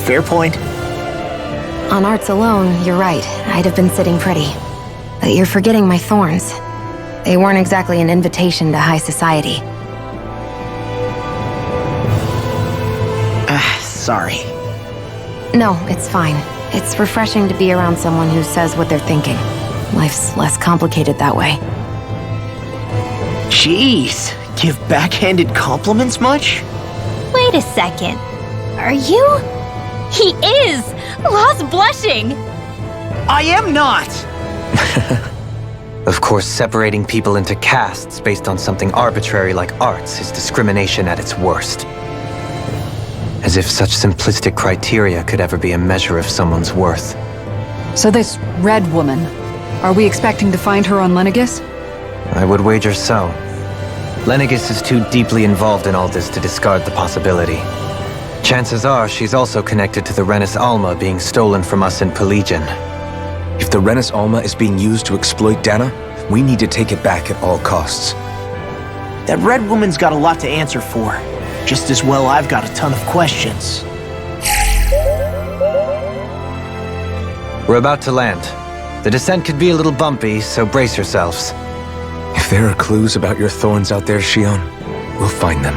[SPEAKER 6] Fair point.
[SPEAKER 1] On arts alone, you're right. I'd have been sitting pretty. But you're forgetting my thorns. They weren't exactly an invitation to high society.
[SPEAKER 6] Sorry.
[SPEAKER 1] No, it's fine. It's refreshing to be around someone who says what they're thinking. Life's less complicated that way.
[SPEAKER 6] Jeez, give backhanded compliments much?
[SPEAKER 4] Wait a second. Are you? He is! Lost blushing!
[SPEAKER 6] I am not!
[SPEAKER 2] Of course, separating people into castes based on something arbitrary like arts is discrimination at its worst. As if such simplistic criteria could ever be a measure of someone's worth.
[SPEAKER 3] So this red woman, are we expecting to find her on Lenegis?
[SPEAKER 2] I would wager so. Lenegis is too deeply involved in all this to discard the possibility. Chances are she's also connected to the Renis Alma being stolen from us in Pelagian.
[SPEAKER 5] If the Renis Alma is being used to exploit Dana, we need to take it back at all costs.
[SPEAKER 6] That red woman's got a lot to answer for. Just as well I've got a ton of questions.
[SPEAKER 2] We're about to land. The descent could be a little bumpy, so brace yourselves.
[SPEAKER 5] If there are clues about your thorns out there, Shion, we'll find them.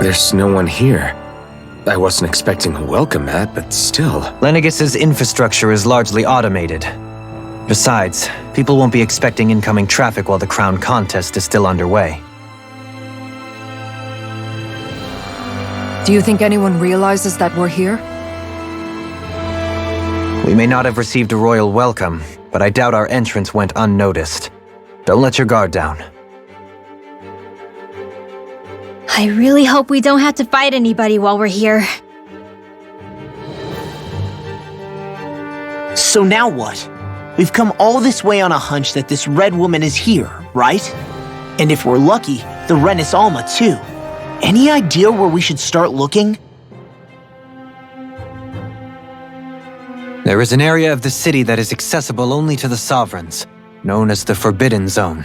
[SPEAKER 5] There's no one here. I wasn't expecting a welcome mat, but still.
[SPEAKER 2] Lenegis's infrastructure is largely automated. Besides, people won't be expecting incoming traffic while the crown contest is still underway.
[SPEAKER 3] Do you think anyone realizes that we're here?
[SPEAKER 2] We may not have received a royal welcome, but I doubt our entrance went unnoticed. Don't let your guard down.
[SPEAKER 4] I really hope we don't have to fight anybody while we're here.
[SPEAKER 6] So now what? We've come all this way on a hunch that this red woman is here, right? And if we're lucky, the Renis Alma too. Any idea where we should start looking?
[SPEAKER 2] There is an area of the city that is accessible only to the sovereigns, known as the Forbidden Zone.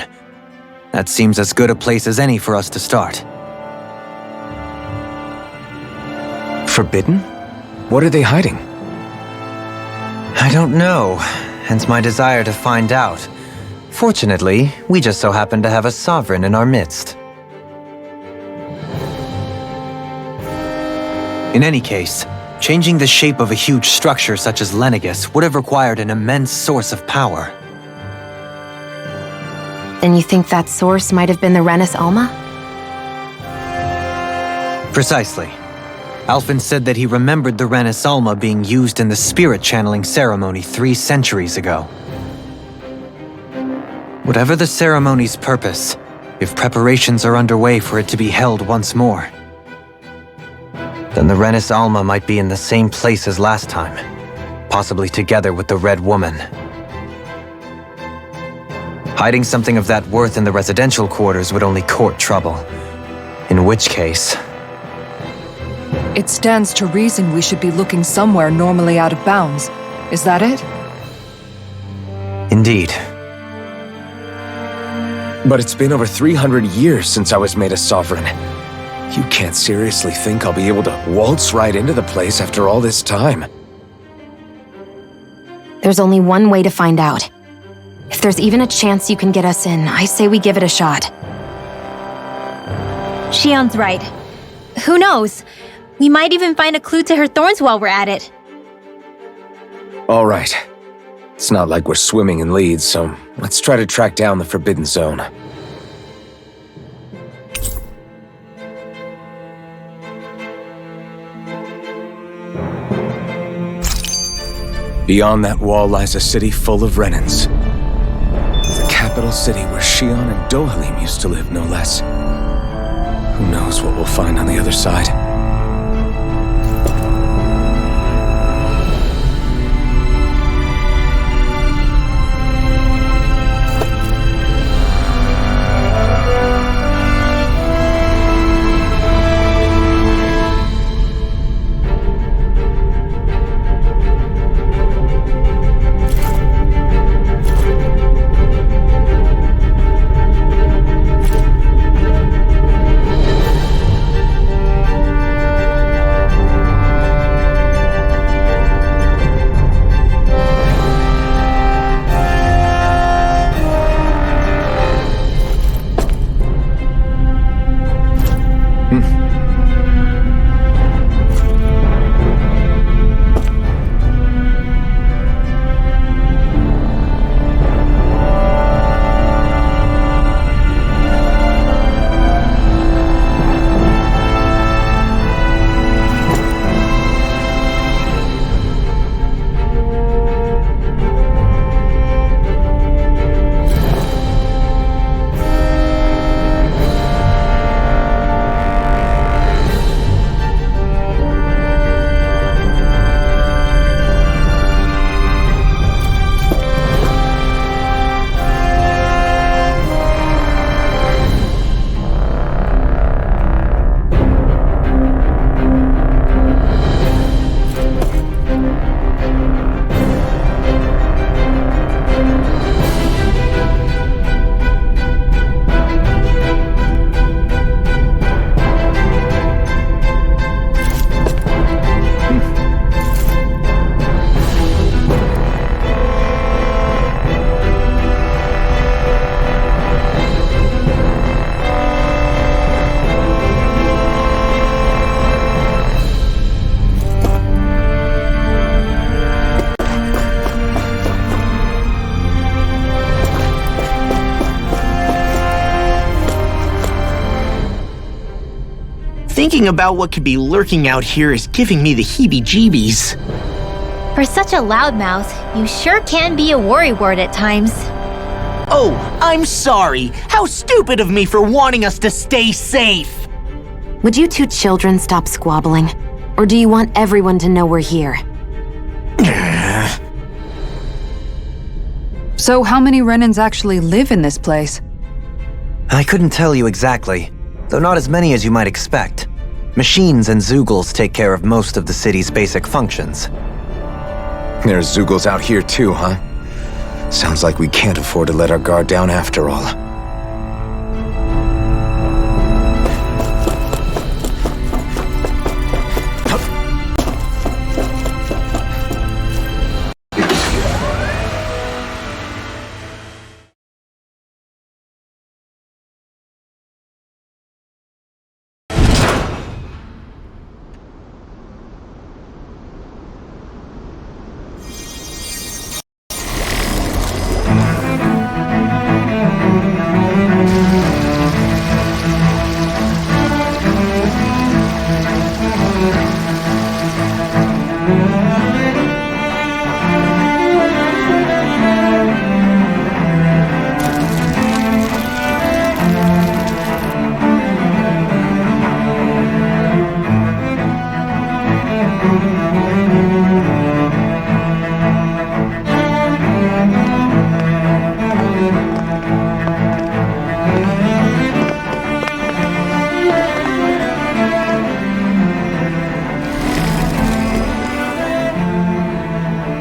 [SPEAKER 2] That seems as good a place as any for us to start.
[SPEAKER 5] Forbidden? What are they hiding?
[SPEAKER 2] I don't know, hence my desire to find out. Fortunately, we just so happen to have a sovereign in our midst. In any case, changing the shape of a huge structure such as Lenegis would have required an immense source of power.
[SPEAKER 1] Then you think that source might have been the Renis Alma?
[SPEAKER 2] Precisely. Alphen said that he remembered the Renis Alma being used in the spirit channeling ceremony 3 centuries ago. Whatever the ceremony's purpose, if preparations are underway for it to be held once more, then the Renis Alma might be in the same place as last time, possibly together with the Red Woman. Hiding something of that worth in the residential quarters would only court trouble. In which case...
[SPEAKER 3] It stands to reason we should be looking somewhere normally out of bounds. Is that it?
[SPEAKER 2] Indeed.
[SPEAKER 5] But it's been over 300 years since I was made a sovereign. You can't seriously think I'll be able to waltz right into the place after all this time.
[SPEAKER 1] There's only one way to find out. If there's even a chance you can get us in, I say we give it a shot.
[SPEAKER 4] Shion's right. Who knows? We might even find a clue to her thorns while we're at it.
[SPEAKER 5] All right. It's not like we're swimming in leads, so let's try to track down the Forbidden Zone. Beyond that wall lies a city full of Renans. The capital city where Shion and Dohalim used to live, no less. Who knows what we'll find on the other side?
[SPEAKER 6] Thinking about what could be lurking out here is giving me the heebie-jeebies.
[SPEAKER 4] For such a loudmouth, you sure can be a worrywart at times.
[SPEAKER 6] Oh, I'm sorry. How stupid of me for wanting us to stay safe.
[SPEAKER 1] Would you two children stop squabbling? Or do you want everyone to know we're here?
[SPEAKER 3] So how many Renans actually live in this place?
[SPEAKER 2] I couldn't tell you exactly, though not as many as you might expect. Machines and Zoogles take care of most of the city's basic functions.
[SPEAKER 5] There's Zoogles out here too, huh? Sounds like we can't afford to let our guard down after all.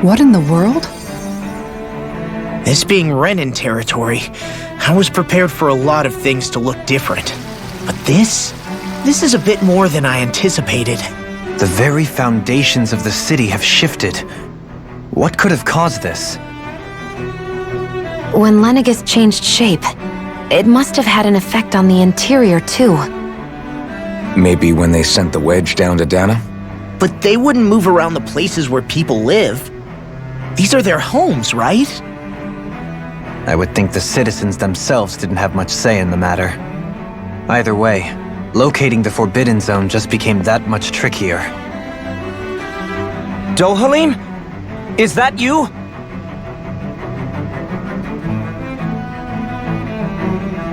[SPEAKER 3] What in the world?
[SPEAKER 6] This being Renan territory, I was prepared for a lot of things to look different. But this? This is a bit more than I anticipated.
[SPEAKER 2] The very foundations of the city have shifted. What could have caused this?
[SPEAKER 1] When Lenegis changed shape, it must have had an effect on the interior too.
[SPEAKER 5] Maybe when they sent the wedge down to Dana?
[SPEAKER 6] But they wouldn't move around the places where people live. These are their homes, right?
[SPEAKER 2] I would think the citizens themselves didn't have much say in the matter. Either way, locating the Forbidden Zone just became that much trickier.
[SPEAKER 7] Dohalim? Is that you?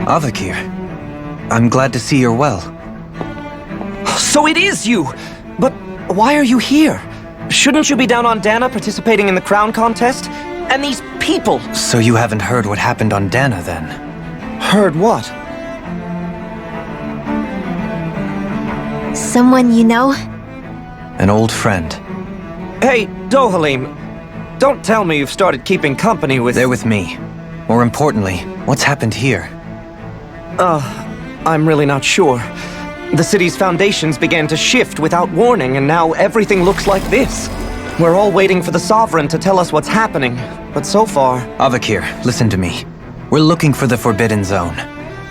[SPEAKER 2] Avakir, I'm glad to see you're well.
[SPEAKER 7] So it is you! But why are you here? Shouldn't you be down on Dana participating in the crown contest? And these people!
[SPEAKER 2] So you haven't heard what happened on Dana, then?
[SPEAKER 7] Heard what?
[SPEAKER 1] Someone you know?
[SPEAKER 2] An old friend.
[SPEAKER 7] Hey, Dohalim, don't tell me you've started keeping company with...
[SPEAKER 2] They're with me. More importantly, what's happened here?
[SPEAKER 7] I'm really not sure. The city's foundations began to shift without warning, and now everything looks like this. We're all waiting for the Sovereign to tell us what's happening, but so far...
[SPEAKER 2] Avakir, listen to me. We're looking for the Forbidden Zone.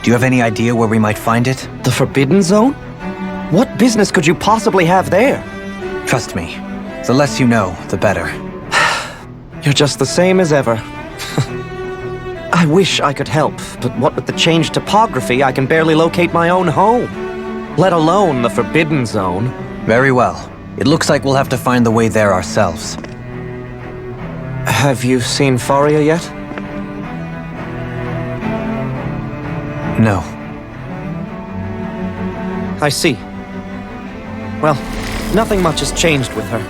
[SPEAKER 2] Do you have any idea where we might find it?
[SPEAKER 7] The Forbidden Zone? What business could you possibly have there?
[SPEAKER 2] Trust me. The less you know, the better.
[SPEAKER 7] You're just the same as ever. I wish I could help, but what with the changed topography, I can barely locate my own home. Let alone the Forbidden Zone.
[SPEAKER 2] Very well. It looks like we'll have to find the way there ourselves.
[SPEAKER 7] Have you seen Faria yet?
[SPEAKER 2] No.
[SPEAKER 7] I see. Well, nothing much has changed with her.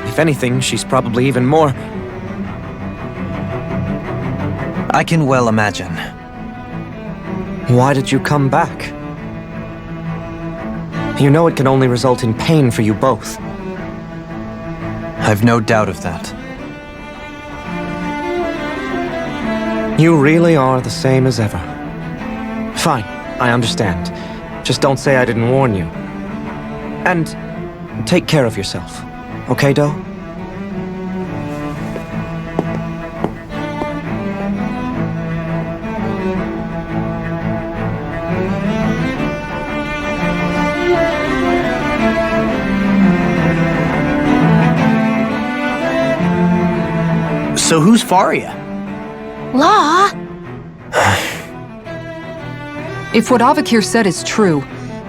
[SPEAKER 7] If anything, she's probably even more...
[SPEAKER 2] I can well imagine.
[SPEAKER 7] Why did you come back? You know it can only result in pain for you both.
[SPEAKER 2] I've no doubt of that.
[SPEAKER 7] You really are the same as ever. Fine, I understand. Just don't say I didn't warn you. And take care of yourself. Okay, Do?
[SPEAKER 6] So who's Faria?
[SPEAKER 1] Law?
[SPEAKER 3] If what Avakir said is true,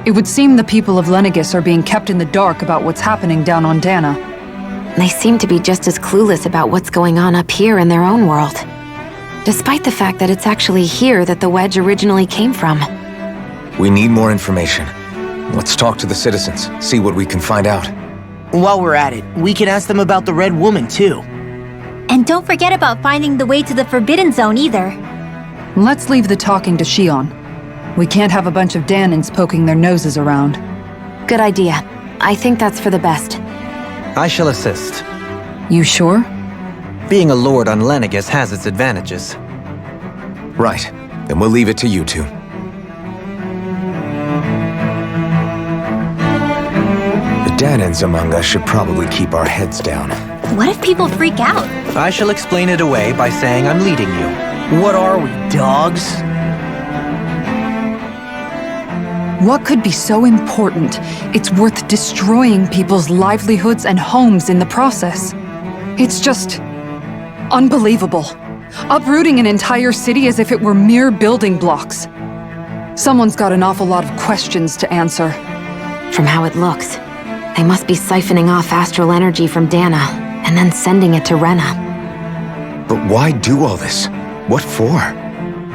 [SPEAKER 3] it would seem the people of Lenegis are being kept in the dark about what's happening down on Dana.
[SPEAKER 1] They seem to be just as clueless about what's going on up here in their own world. Despite the fact that it's actually here that the wedge originally came from.
[SPEAKER 5] We need more information. Let's talk to the citizens, see what we can find out.
[SPEAKER 6] While we're at it, we can ask them about the Red Woman, too.
[SPEAKER 4] And don't forget about finding the way to the Forbidden Zone either.
[SPEAKER 3] Let's leave the talking to Shion. We can't have a bunch of Danans poking their noses around.
[SPEAKER 1] Good idea. I think that's for the best.
[SPEAKER 2] I shall assist.
[SPEAKER 3] You sure?
[SPEAKER 2] Being a lord on Lenegis has its advantages.
[SPEAKER 5] Right. Then we'll leave it to you two. The Danans among us should probably keep our heads down.
[SPEAKER 4] What if people freak out?
[SPEAKER 2] I shall explain it away by saying I'm leading you.
[SPEAKER 6] What are we, dogs?
[SPEAKER 3] What could be so important? It's worth destroying people's livelihoods and homes in the process. It's just... unbelievable. Uprooting an entire city as if it were mere building blocks. Someone's got an awful lot of questions to answer.
[SPEAKER 1] From how it looks, they must be siphoning off astral energy from Dana, and then sending it to Rena.
[SPEAKER 5] But why do all this? What for?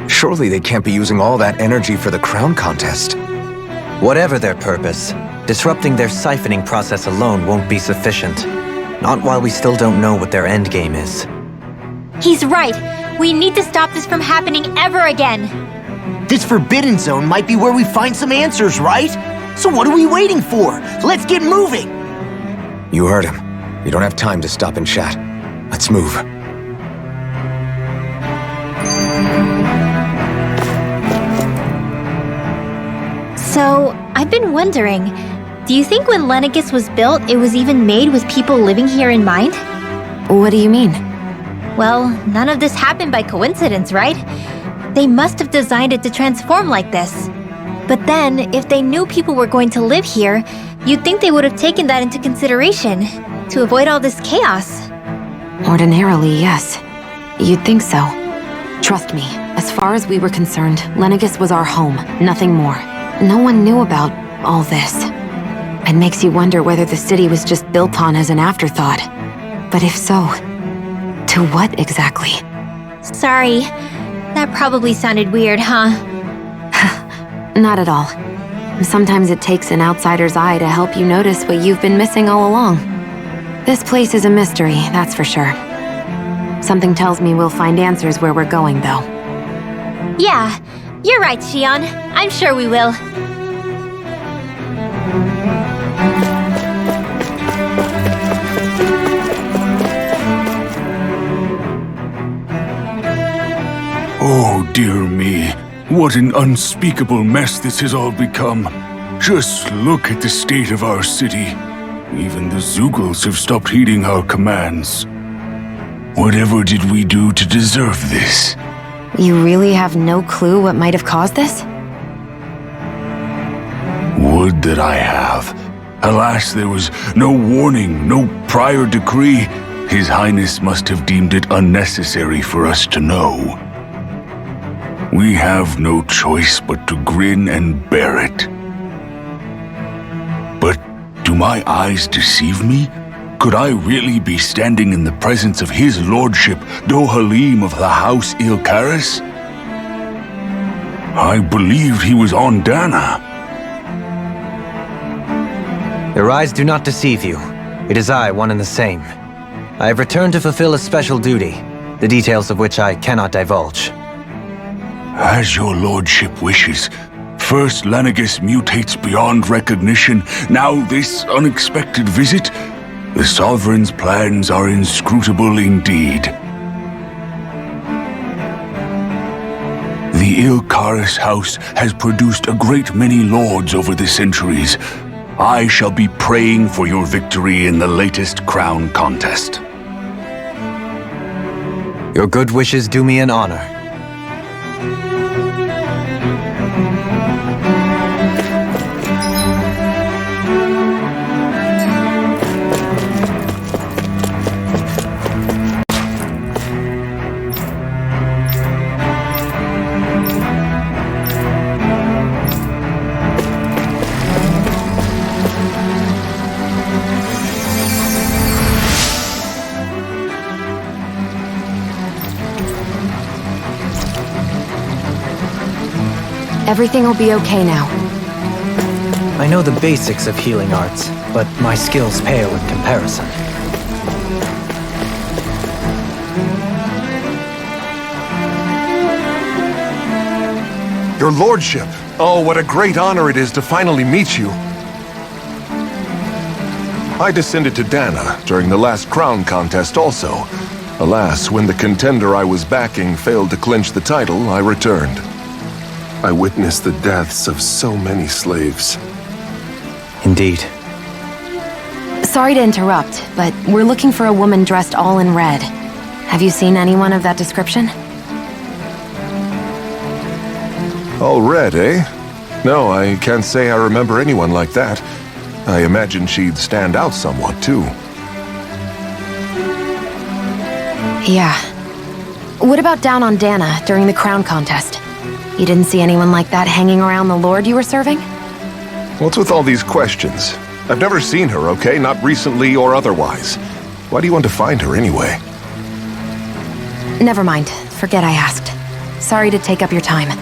[SPEAKER 5] Surely they can't be using all that energy for the crown contest.
[SPEAKER 2] Whatever their purpose, disrupting their siphoning process alone won't be sufficient. Not while we still don't know what their endgame is.
[SPEAKER 4] He's right. We need to stop this from happening ever again.
[SPEAKER 6] This Forbidden Zone might be where we find some answers, right? So what are we waiting for? Let's get moving!
[SPEAKER 5] You heard him. We don't have time to stop and chat. Let's move.
[SPEAKER 4] So, I've been wondering, do you think when Lenegis was built, it was even made with people living here in mind?
[SPEAKER 1] What do you mean?
[SPEAKER 4] Well, none of this happened by coincidence, right? They must have designed it to transform like this. But then, if they knew people were going to live here, you'd think they would have taken that into consideration to avoid all this chaos.
[SPEAKER 1] Ordinarily, yes. You'd think so. Trust me, as far as we were concerned, Lenegis was our home, nothing more. No one knew about all this. It makes you wonder whether the city was just built on as an afterthought. But if so, to what exactly?
[SPEAKER 4] Sorry, that probably sounded weird, huh?
[SPEAKER 1] Not at all. Sometimes it takes an outsider's eye to help you notice what you've been missing all along. This place is a mystery, that's for sure. Something tells me we'll find answers where we're going, though.
[SPEAKER 4] Yeah, you're right, Shion. I'm sure we will.
[SPEAKER 8] Oh, dear me. What an unspeakable mess this has all become. Just look at the state of our city. Even the Zeugles have stopped heeding our commands. Whatever did we do to deserve this?
[SPEAKER 1] You really have no clue what might have caused this?
[SPEAKER 8] Would that I have. Alas, there was no warning, no prior decree. His Highness must have deemed it unnecessary for us to know. We have no choice but to grin and bear it. But do my eyes deceive me? Could I really be standing in the presence of His Lordship, Dohalim of the House Ilkaris? I believed he was on Dana.
[SPEAKER 2] Your eyes do not deceive you. It is I, one and the same. I have returned to fulfill a special duty, the details of which I cannot divulge.
[SPEAKER 8] As your lordship wishes. First Lenegis mutates beyond recognition, now this unexpected visit. The Sovereign's plans are inscrutable indeed. The Ilkaris house has produced a great many lords over the centuries. I shall be praying for your victory in the latest crown contest.
[SPEAKER 2] Your good wishes do me an honor.
[SPEAKER 1] Everything will be okay now.
[SPEAKER 2] I know the basics of healing arts, but my skills pale in comparison.
[SPEAKER 9] Your Lordship! Oh, what a great honor it is to finally meet you! I descended to Dana during the last crown contest also. Alas, when the contender I was backing failed to clinch the title, I returned. I witnessed the deaths of so many slaves.
[SPEAKER 2] Indeed.
[SPEAKER 1] Sorry to interrupt, but we're looking for a woman dressed all in red. Have you seen anyone of that description?
[SPEAKER 9] All red, eh? No, I can't say I remember anyone like that. I imagine she'd stand out somewhat, too.
[SPEAKER 1] Yeah. What about down on Dana during the crown contest? You didn't see anyone like that hanging around the lord you were serving?
[SPEAKER 9] What's with all these questions? I've never seen her, okay? Not recently or otherwise. Why do you want to find her anyway?
[SPEAKER 1] Never mind. Forget I asked. Sorry to take up your time.